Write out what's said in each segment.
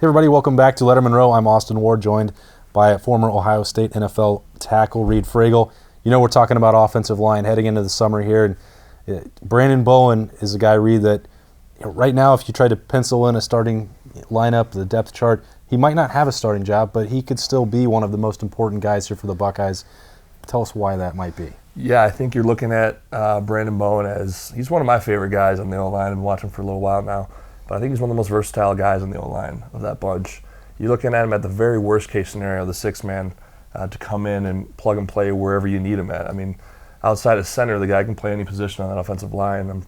everybody, welcome back to Lettermen Row. I'm Austin Ward, joined by former Ohio State NFL tackle Reid Fragel. You know, we're talking about offensive line heading into the summer here, and Branden Bowen is a guy, Reid, that right now, if you try to pencil in a starting lineup, the depth chart, he might not have a starting job, but he could still be one of the most important guys here for the Buckeyes. Tell us why that might be. Yeah, I think you're looking at Branden Bowen as he's one of my favorite guys on the O-line. I've been watching him for a little while now, but I think he's one of the most versatile guys on the O-line of that bunch. You're looking at him at the very worst case scenario, the sixth man, to come in and plug and play wherever you need him at. I mean, outside of center, the guy can play any position on that offensive line. I'm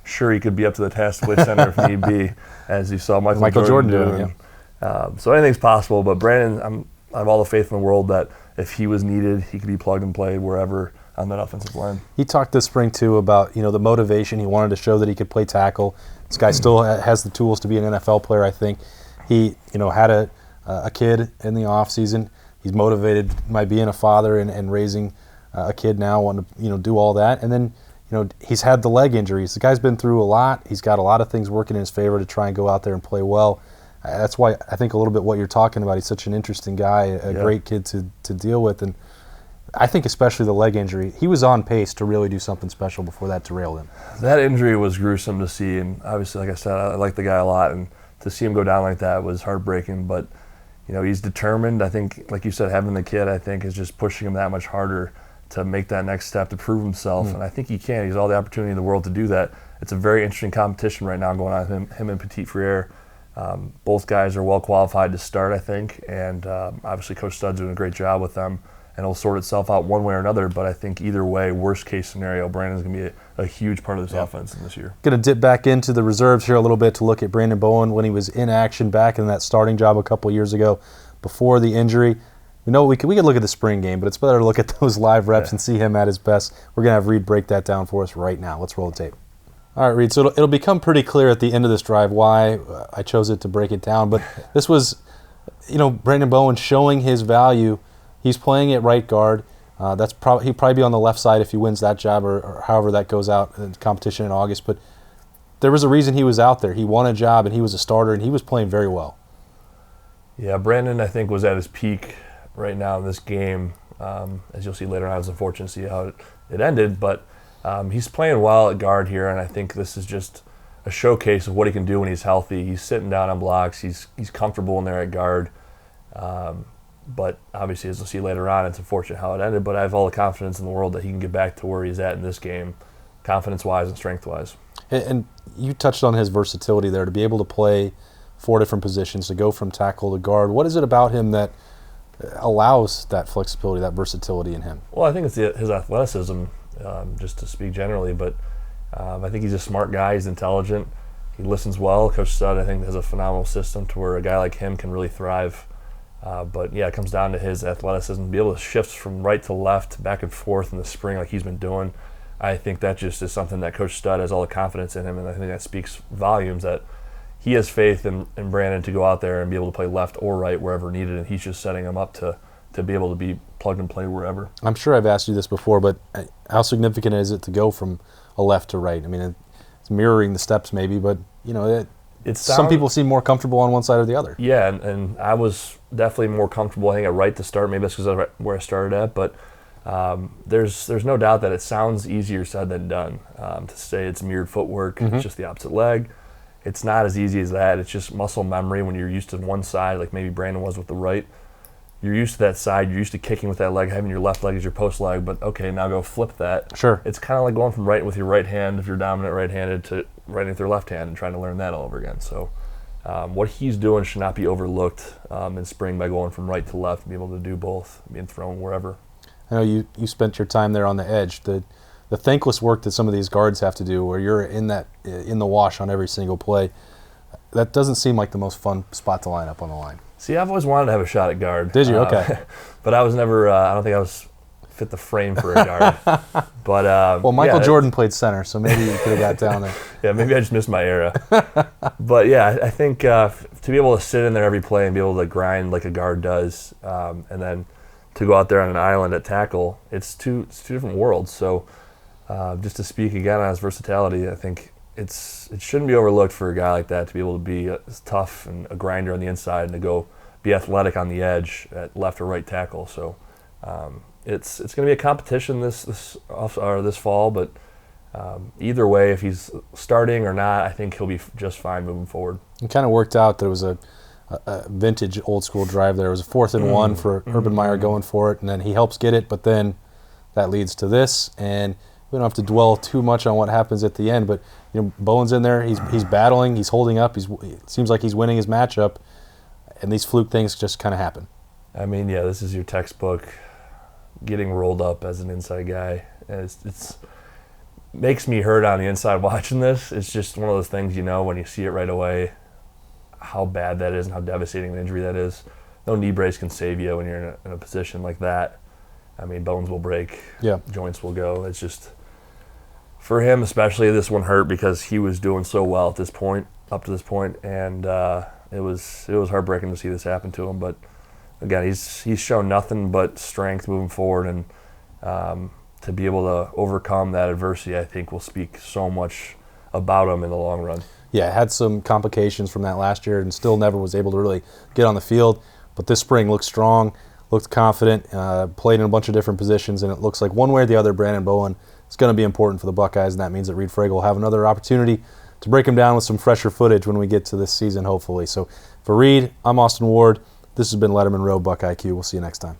sure he could be up to the task to play center if need be, as you saw Michael Jordan doing. Yeah. So anything's possible, but Branden, I have all the faith in the world that if he was needed, he could be plugged and played wherever on that offensive line. He talked this spring too about the motivation. He wanted to show that he could play tackle. This guy still has the tools to be an NFL player. I think he had a kid in the off season. He's motivated by being a father and raising a kid now, want to do all that. And then he's had the leg injuries. The guy's been through a lot. He's got a lot of things working in his favor to try and go out there and play well. That's why I think a little bit what you're talking about. He's such an interesting guy, a great kid to deal with. And I think especially the leg injury, he was on pace to really do something special before that derailed him. That injury was gruesome to see, and obviously, like I said, I like the guy a lot, and to see him go down like that was heartbreaking. But he's determined. I think, like you said, having the kid, I think, is just pushing him that much harder to make that next step to prove himself, and I think he can. He's all the opportunity in the world to do that. It's a very interesting competition right now going on, him and Petit Frere. Both guys are well qualified to start, I think, and obviously Coach Stud's doing a great job with them, and it'll sort itself out one way or another. But I think either way, worst case scenario, Branden's going to be a huge part of this offense in this year. Going to dip back into the reserves here a little bit to look at Branden Bowen when he was in action back in that starting job a couple years ago before the injury. We could look at the spring game, but it's better to look at those live reps and see him at his best. We're going to have Reid break that down for us right now. Let's roll the tape. All right, Reid, so it'll become pretty clear at the end of this drive why I chose it to break it down. But this was, Branden Bowen showing his value. He's playing at right guard. He'll probably be on the left side if he wins that job or however that goes out in competition in August. But there was a reason he was out there. He won a job, and he was a starter, and he was playing very well. Yeah, Branden, I think, was at his peak right now in this game. As you'll see later on, I was unfortunate to see how it ended, but he's playing well at guard here, and I think this is just a showcase of what he can do when he's healthy. He's sitting down on blocks. He's comfortable in there at guard. But obviously, as you'll see later on, it's unfortunate how it ended, but I have all the confidence in the world that he can get back to where he's at in this game, confidence-wise and strength-wise. And you touched on his versatility there, to be able to play 4 different positions, to go from tackle to guard. What is it about him that allows that flexibility, that versatility in him? Well, I think it's his athleticism, just to speak generally, but I think he's a smart guy. He's intelligent. He listens well. Coach Stud, I think, has a phenomenal system to where a guy like him can really thrive. But yeah, it comes down to his athleticism, be able to shift from right to left, back and forth in the spring like he's been doing. I think that just is something that Coach Stud has all the confidence in him, and I think that speaks volumes that he has faith in Branden to go out there and be able to play left or right wherever needed, and he's just setting him up to be able to be plugged and play wherever. I'm sure I've asked you this before, but how significant is it to go from a left to right? I mean, it's mirroring the steps maybe, but some people seem more comfortable on one side or the other. Yeah, and I was definitely more comfortable, I think, at right to start. Maybe that's because that's where I started at, but there's no doubt that it sounds easier said than done. To say it's mirrored footwork, it's just the opposite leg. It's not as easy as that. It's just muscle memory when you're used to one side, like maybe Branden was with the right. You're used to that side. You're used to kicking with that leg, having your left leg as your post leg, but okay, now go flip that. Sure. It's kind of like going from right with your right hand, if you're dominant right-handed, to right with your left hand and trying to learn that all over again. So what he's doing should not be overlooked in spring by going from right to left and be able to do both, being thrown wherever. I know you spent your time there on the edge. The thankless work that some of these guards have to do, where you're in the wash on every single play, that doesn't seem like the most fun spot to line up on the line. See, I've always wanted to have a shot at guard. Did you? Okay. But I was never, I don't think I was fit the frame for a guard. But well, Michael Jordan played center, so maybe you could have got down there. Yeah, maybe I just missed my era. But yeah, I think to be able to sit in there every play and be able to grind like a guard does, and then to go out there on an island at tackle, it's two different worlds. So just to speak again on his versatility, I think it shouldn't be overlooked for a guy like that to be able to be tough and a grinder on the inside and to go be athletic on the edge at left or right tackle. So it's going to be a competition this fall, but either way, if he's starting or not, I think he'll be just fine moving forward. It kind of worked out that it was a vintage old school drive there. It was a 4th and 1 for Urban Meyer going for it, and then he helps get it, but then that leads to this, and we don't have to dwell too much on what happens at the end, but Bowens in there, he's battling, he's holding up, it seems like he's winning his matchup, and these fluke things just kind of happen. I mean, yeah, this is your textbook getting rolled up as an inside guy. It's makes me hurt on the inside watching this. It's just one of those things, when you see it right away, how bad that is and how devastating an injury that is. No knee brace can save you when you're in a position like that. I mean, bones will break, joints will go. It's just, for him especially, this one hurt because he was doing so well up to this point, and it was heartbreaking to see this happen to him. But again, he's shown nothing but strength moving forward, and to be able to overcome that adversity, I think will speak so much about him in the long run. Yeah, had some complications from that last year and still never was able to really get on the field. But this spring looked strong, looked confident, played in a bunch of different positions, and it looks like one way or the other, Branden Bowen is going to be important for the Buckeyes, and that means that Reid Fragel will have another opportunity to break him down with some fresher footage when we get to this season, hopefully. So for Reid, I'm Austin Ward. This has been Lettermen Row BuckIQ. We'll see you next time.